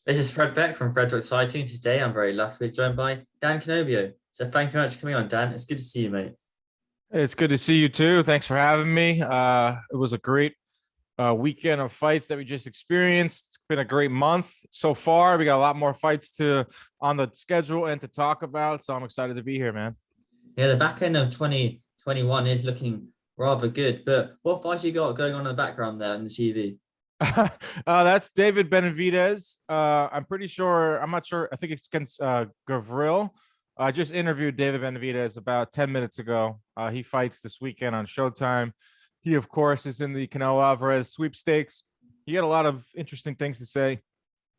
This is Fred Beck from Fred Talks Fighting. Today, I'm very lucky to be joined by Dan Canobbio. So, thank you very much for coming on, Dan. It's good to see you, mate. It's good to see you too. Thanks for having me. It was a great weekend of fights that we just experienced. It's been a great month so far. We got a lot more fights to on the schedule and to talk about. So I'm excited to be here, man. Yeah, the back end of 2021 is looking rather good. But what fights you got going on in the background there on the TV? That's David Benavidez. I'm pretty sure. I'm not sure. I think it's against Gavril. I just interviewed David Benavidez about 10 minutes ago. He fights this weekend on Showtime. He, of course, is in the Canelo Alvarez sweepstakes. He had a lot of interesting things to say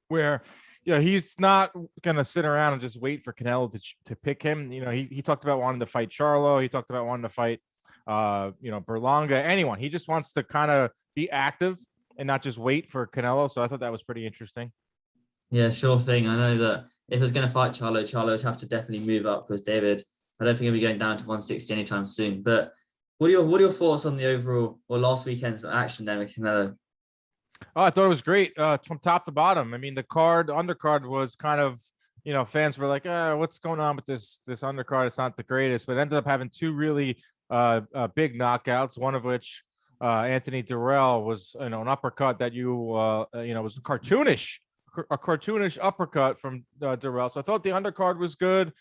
where, he's not going to sit around and just wait for Canelo to pick him. He talked about wanting to fight Charlo. He talked about wanting to fight, Berlanga, anyone. He just wants to kind of be active and not just wait for Canelo. So I thought that was pretty interesting. Yeah, sure thing. I know that if it's going to fight Charlo would have to definitely move up because David, I don't think he'll be going down to 160 anytime soon. But what are your thoughts on the overall or last weekend's action then with Canelo? Oh, I thought it was great from top to bottom. I mean, the undercard was kind of, fans were like, what's going on with this undercard? It's not the greatest, but ended up having two really big knockouts, one of which Anthony Durrell was, an uppercut that was a cartoonish uppercut from Durrell. So I thought the undercard was good.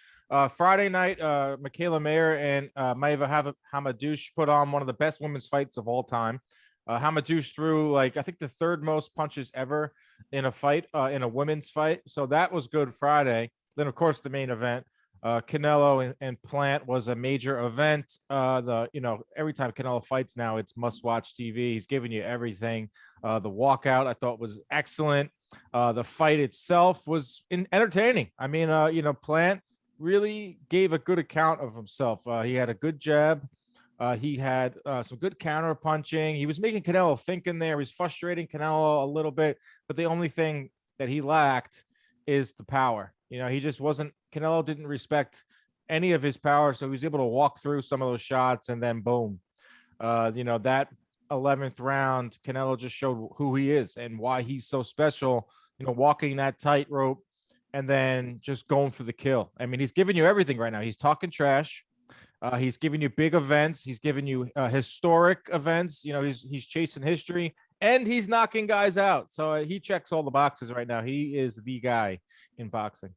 Friday night, Michaela Mayer and Maeva Hamadouche put on one of the best women's fights of all time. Hamadouche threw I think the third most punches ever in a fight, in a women's fight. So that was good Friday. Then of course the main event, Canelo and Plant was a major event. Every time Canelo fights now, it's must-watch TV. He's giving you everything. The walkout I thought was excellent. The fight itself was entertaining. I mean, Plant really gave a good account of himself. He had a good jab. He had some good counter punching. He was making Canelo think in there. He's frustrating Canelo a little bit, but the only thing that he lacked is the power. He just wasn't. Canelo didn't respect any of his power, so he was able to walk through some of those shots, and then boom, that 11th round, Canelo just showed who he is and why he's so special. Walking that tightrope and then just going for the kill. I mean, he's giving you everything right now. He's talking trash. He's giving you big events. He's giving you historic events. He's chasing history and he's knocking guys out. So he checks all the boxes right now. He is the guy in boxing.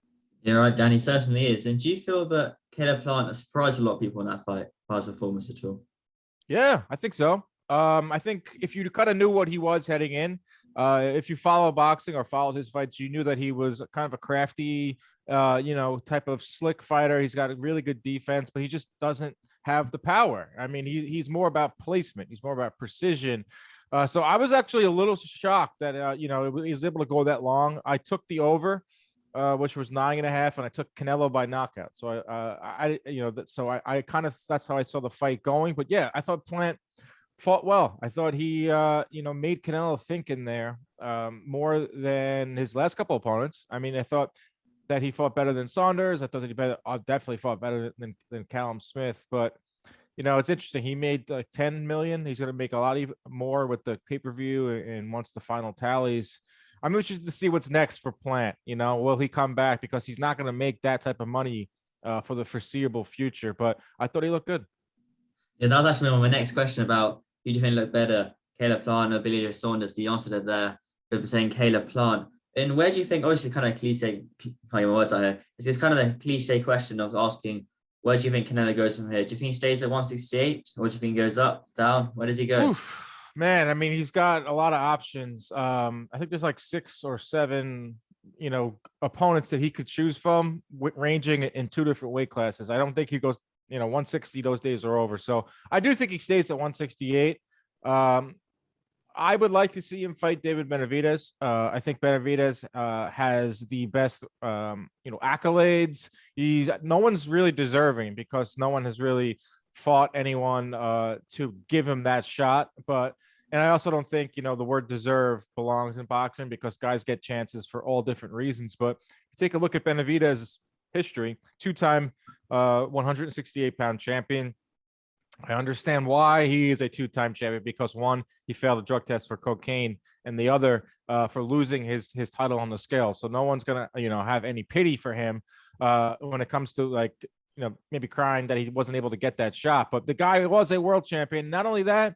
Yeah, right, Danny certainly is. And do you feel that Caleb Plant surprised a lot of people in that fight by his performance at all? Yeah, I think so. I think if you kind of knew what he was heading in, if you follow boxing or followed his fights, you knew that he was kind of a crafty, type of slick fighter. He's got a really good defense, but he just doesn't have the power. I mean, he's more about placement. He's more about precision. So I was actually a little shocked that, he was able to go that long. I took the over, which was 9.5, and I took Canelo by knockout. So I kind of, that's how I saw the fight going. But yeah, I thought Plant fought well. I thought he, made Canelo think in there more than his last couple opponents. I mean, I thought that he fought better than Saunders. I thought that he definitely fought better than Callum Smith. But it's interesting. He made like 10 million. He's going to make a lot even more with the pay-per-view and once the final tallies. I'm interested to see what's next for Plant. Will he come back? Because he's not going to make that type of money for the foreseeable future. But I thought he looked good. Yeah, that was actually my next question about who do you think looked better, Caleb Plant or Billy Joe Saunders? But you answered it there with saying Caleb Plant. And where do you think, obviously kind of cliche, my words out here, it's this kind of a cliche question of asking, where do you think Canelo goes from here? Do you think he stays at 168 or do you think he goes up, down? Where does he go? Oof, man, I mean, he's got a lot of options. I think there's like 6 or 7, opponents that he could choose from, ranging in 2 different weight classes. I don't think he goes, 160, those days are over. So I do think he stays at 168. I would like to see him fight David Benavidez. I think Benavidez has the best, accolades. No one's really deserving because no one has really fought anyone to give him that shot. And I also don't think, the word deserve belongs in boxing because guys get chances for all different reasons. But take a look at Benavidez's history, 2-time 168-pound champion. I understand why he is a two-time champion, because one, he failed a drug test for cocaine, and the other for losing his title on the scale. So no one's gonna have any pity for him when it comes to like maybe crying that he wasn't able to get that shot. But the guy was a world champion. Not only that,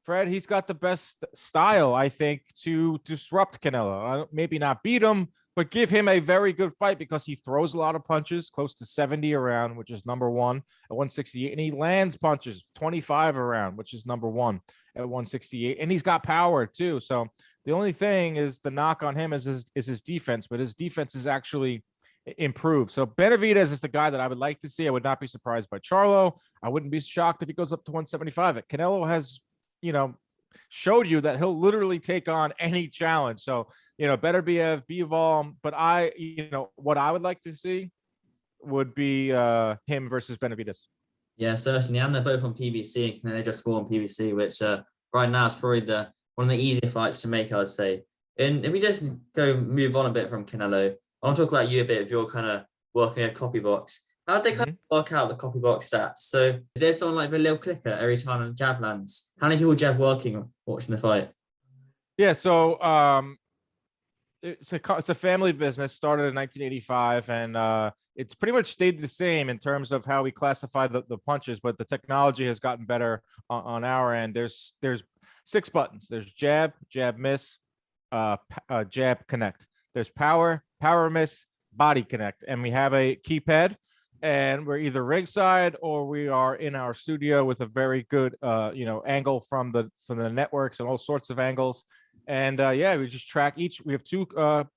Fred, he's got the best style, I think, to disrupt Canelo. Maybe not beat him, but give him a very good fight, because he throws a lot of punches, close to 70 around, which is number one at 168. And he lands punches 25 around, which is number one at 168. And he's got power too. So the only thing is the knock on him is his defense, but his defense is actually improved. So Benavidez is the guy that I would like to see. I would not be surprised by Charlo. I wouldn't be shocked if he goes up to 175. Canelo has showed you that he'll literally take on any challenge. So, better Bivol. But what I would like to see would be him versus Benavidez. Yeah, certainly. And they're both on PBC, and they just score on PBC, which right now is probably one of the easier fights to make, I would say. And if we just move on a bit from Canelo, I want to talk about you a bit of your kind of working at Compubox. How do they kind of work out the Compubox stats? So there's someone like the little clicker every time a jab lands. How many people jab watching the fight? Yeah, so it's a family business, started in 1985, and it's pretty much stayed the same in terms of how we classify the punches, but the technology has gotten better on our end. There's 6 buttons. There's jab, jab miss, jab connect. There's power, power miss, body connect, and we have a keypad. And we're either ringside or we are in our studio with a very good, angle from the networks and all sorts of angles. And we just track each. We have 2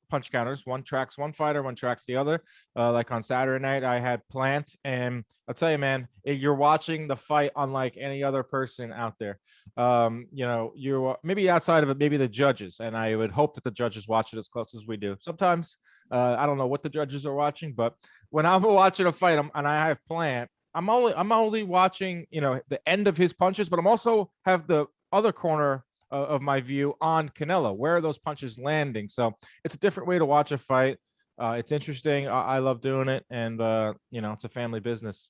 punch counters. One tracks one fighter, one tracks the other. Like on Saturday night, I had Plant, and I'll tell you, man, you're watching the fight unlike any other person out there. You're maybe outside of it, maybe the judges, and I would hope that the judges watch it as close as we do. Sometimes I don't know what the judges are watching, but when I'm watching a fight and I have Plant, I'm only watching the end of his punches, but I'm also have the other corner of my view on Canelo. Where are those punches landing? So it's a different way to watch a fight. It's interesting. I love doing it, and it's a family business.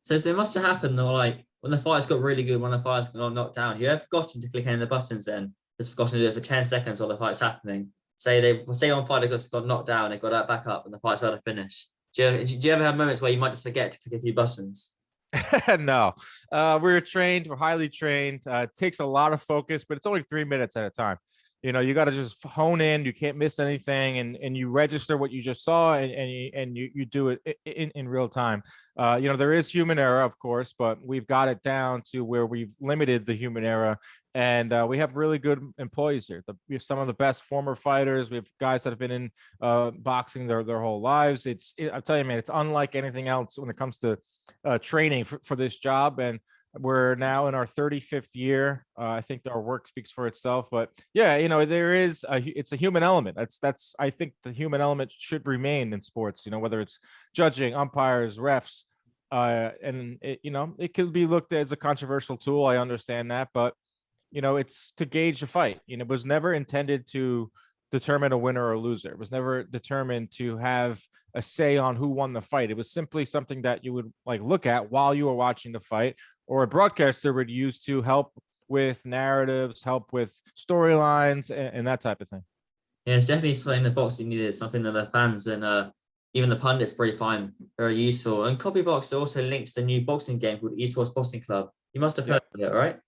So it must have happened though, like when the fight's got really good, when the fight's got knocked down. You have forgotten to click any of the buttons then? Just forgotten to do it for 10 seconds while the fight's happening. Say one fighter got knocked down, they got that back up, and the fight's about to finish. Do you ever have moments where you might just forget to click a few buttons? No, we're trained. We're highly trained. It takes a lot of focus, but it's only 3 minutes at a time. You got to just hone in. You can't miss anything, and you register what you just saw, and you do it in real time. There is human error, of course, but we've got it down to where we've limited the human error, and we have really good employees here. We have some of the best former fighters. We have guys that have been in boxing their whole lives. I'll tell you, man, it's unlike anything else when it comes to training for this job. And we're now in our 35th year. I think our work speaks for itself, but yeah, it's a human element. I think the human element should remain in sports, whether it's judging, umpires, refs, and it could be looked at as a controversial tool. I understand that, but it's to gauge a fight. It was never intended to determine a winner or loser. It was never determined to have a say on who won the fight. It was simply something that you would look at while you were watching the fight, or a broadcaster would use to help with narratives, help with storylines, and that type of thing. Yeah, it's definitely something the boxing needed, something that the fans and even the pundits probably find very useful. And Compubox also linked to the new boxing game called Esports Boxing Club. You must have heard of it, right?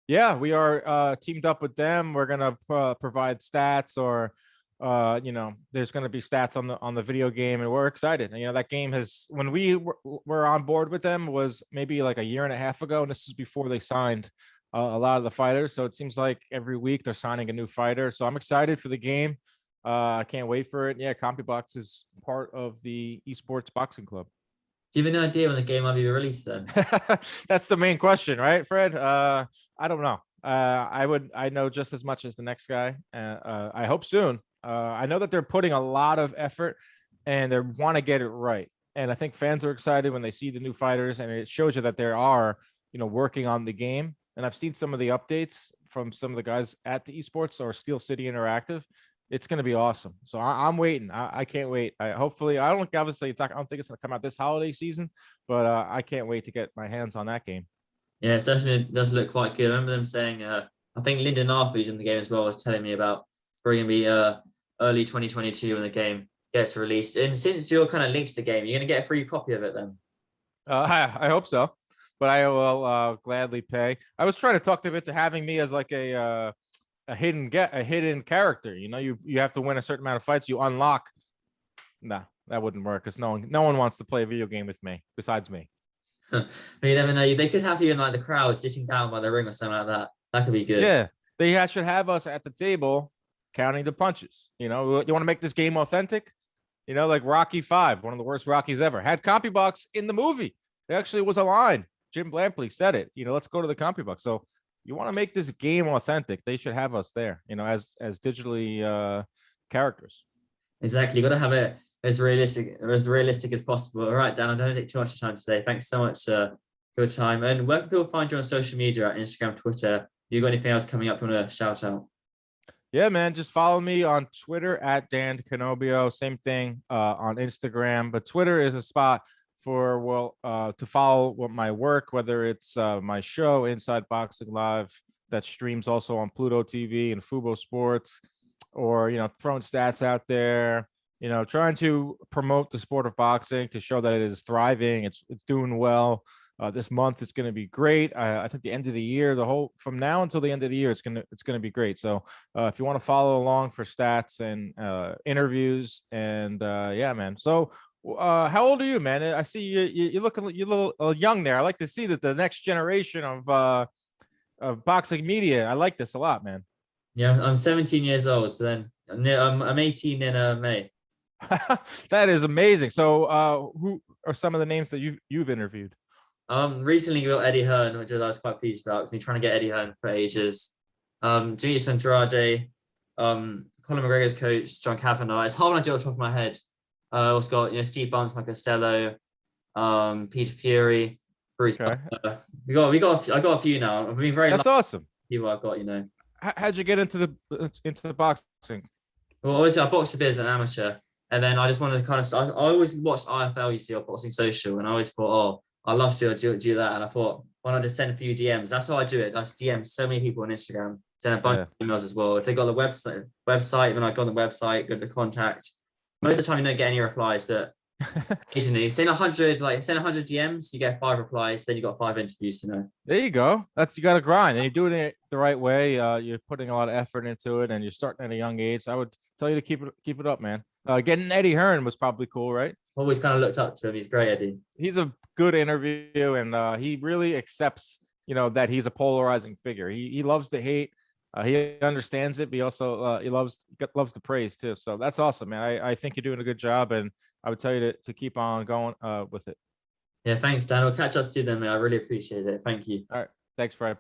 Yeah, we are teamed up with them. We're gonna provide stats, or there's gonna be stats on the video game, and we're excited. And that game when we were on board with them was maybe like a year and a half ago, and this is before they signed a lot of the fighters. So it seems like every week they're signing a new fighter. So I'm excited for the game. I can't wait for it. Yeah, Compubox is part of the Esports Boxing Club. Do you have any idea when the game might be released then? That's the main question, right, Fred? I don't know. I know just as much as the next guy. I hope soon. I know that they're putting a lot of effort and they want to get it right. And I think fans are excited when they see the new fighters, and it shows you that they are, working on the game. And I've seen some of the updates from some of the guys at the Esports or Steel City Interactive. It's going to be awesome. So I'm waiting. I can't wait. Hopefully, I don't think it's going to come out this holiday season, but I can't wait to get my hands on that game. Yeah, it certainly does look quite good. I remember them saying, I think Lyndon Arthur, who's in the game as well, was telling me about probably going to be early 2022 when the game gets released. And since you're kind of linked to the game, you're going to get a free copy of it then. I hope so, but I will gladly pay. I was trying to talk them into having me as like a hidden character. You know, you have to win a certain amount of fights. You unlock. Nah, that wouldn't work because no one wants to play a video game with me besides me. But you never know. They could have you in like the crowd sitting down by the ring or something like that. That could be good. Yeah, should have us at the table counting the punches. You know, you want to make this game authentic? You know, like Rocky V, one of the worst Rockies ever, had Compubox in the movie. It actually was a line. Jim Blampley said it. You know, let's go to the Compubox. So you want to make this game authentic? They should have us there. You know, as digitally characters. Exactly. You got to have it as realistic as possible. All right, Dan, don't take too much time today. Thanks so much for your time. And where can people find you on social media, at Instagram, Twitter? You got anything else coming up you want to shout out? Yeah, man, just follow me on Twitter at Dan Canobbio. Same thing on Instagram, but Twitter is a spot for to follow what my work, whether it's my show Inside Boxing Live that streams also on Pluto TV and Fubo Sports, or throwing stats out there, trying to promote the sport of boxing to show that it is thriving, it's doing well. This month it's going to be great. I think the end of the year, from now until the end of the year, it's going to be great. So if you want to follow along for stats and interviews, and yeah, man. So how old are you, man? I see you look a little young there. I like to see that the next generation of boxing media. I like this a lot, man. Yeah, I'm 17 years old. So then I'm 18 in May. That is amazing. So who are some of the names that you've interviewed? Recently we got Eddie Hearn, which I was quite pleased about. I've been trying to get Eddie Hearn for ages. Demetrius Andrade, Colin McGregor's coach, John Kavanagh. It's hard when I do it off the top of my head. Also got Steve Barnes, Mike Costello, Peter Fury, Bruce. Okay. I got a few now. I've been very. That's awesome. People I've got, How'd you get into the boxing? Well, obviously I boxed a bit as an amateur, and then I just wanted to kind of. I always watched IFL, on Boxing Social, and I always thought, oh, I'd love to do that. And I thought, why not just send a few DMs? That's how I do it. I just DM so many people on Instagram, send a bunch of emails as well. If they got the website, when I go on the website, go to contact. Most of the time you don't get any replies, but occasionally send 100 DMs, you get 5 replies, then you got 5 interviews, There you go. You got to grind, and you're doing it the right way. You're putting a lot of effort into it, and you're starting at a young age. So I would tell you to keep it up, man. Getting Eddie Hearn was probably cool, right? Always kind of looked up to him. He's great, Eddie. He's a good interview, and he really accepts, that he's a polarizing figure. He loves to hate. He understands it, but he also he loves the praise too. So that's awesome, man. I think you're doing a good job, and I would tell you to keep on going with it. Yeah, thanks, Dan. We'll catch up soon then, man. I really appreciate it. Thank you. All right. Thanks, Fred.